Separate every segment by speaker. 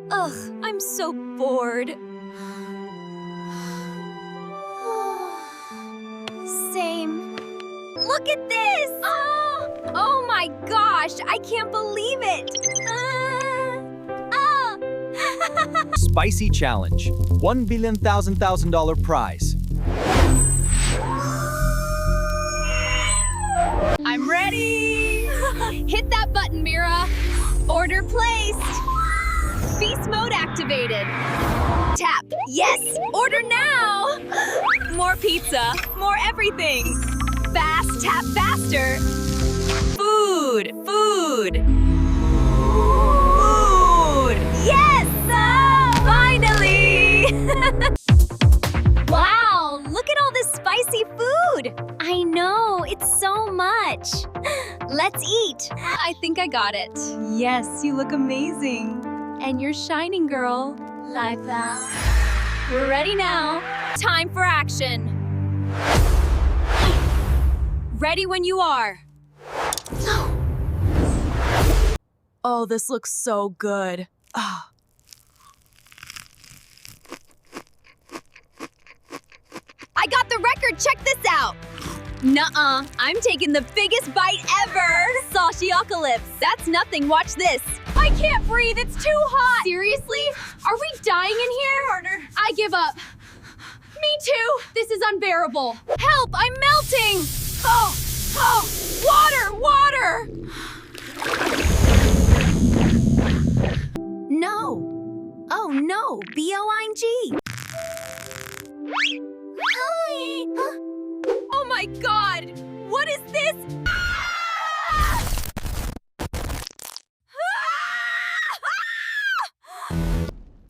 Speaker 1: Ugh, I'm so bored. Same. Look at this! Oh my gosh, I can't believe it!
Speaker 2: Spicy challenge. $1 billion $1,000 prize.
Speaker 1: I'm ready! Hit that button, Mira! Order placed! Beast mode activated! Tap! Yes! Order now! More pizza! More everything! Fast! Tap faster! Food! Food! Food! Yes! Finally! Wow! Look at all this spicy food! I know, it's so much. Let's eat. I think I got it. Yes, you look amazing. And you're shining, girl. Like that. We're ready now. Time for action. Ready when you are.
Speaker 3: Oh, this looks so good. Ah.
Speaker 1: I got the record, check this out! Nuh-uh, I'm taking the biggest bite ever! Salshiocalypse, that's nothing, watch this! I can't breathe, it's too hot! Seriously? Are we dying in here? Partner, I give up. Me too, this is unbearable. Help, I'm melting! Oh, water! No! Oh no, B-O-I-N-G! Hi! Oh my god! What is this?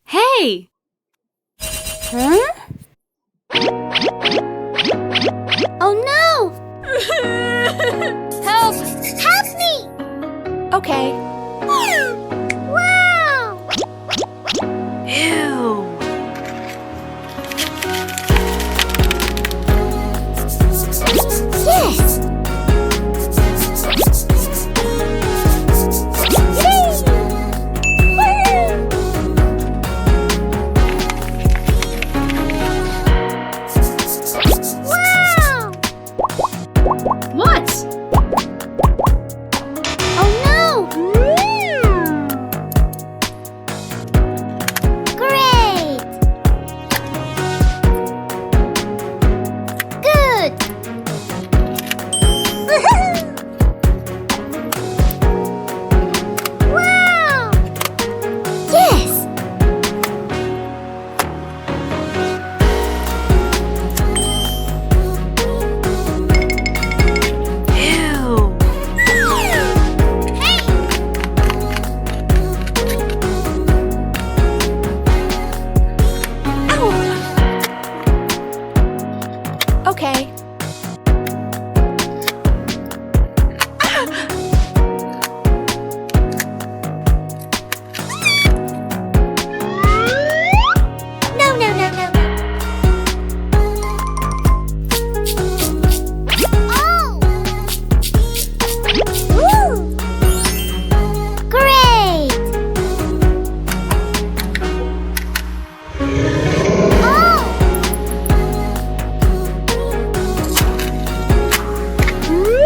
Speaker 1: Hey! Huh?
Speaker 4: Oh no!
Speaker 1: Help!
Speaker 4: Help me!
Speaker 3: Okay.
Speaker 4: Wow!
Speaker 1: Ew!
Speaker 4: Yes! Wow!
Speaker 1: What?
Speaker 4: Oh no! Great! Good! Wow! Yes!
Speaker 1: Ew!
Speaker 4: Hey!
Speaker 3: Okay.
Speaker 4: No, no, no, no, no. Oh! Woo! Great! Oh!
Speaker 1: Ew!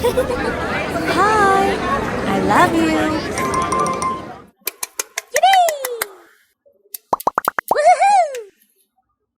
Speaker 4: Hi, I love you.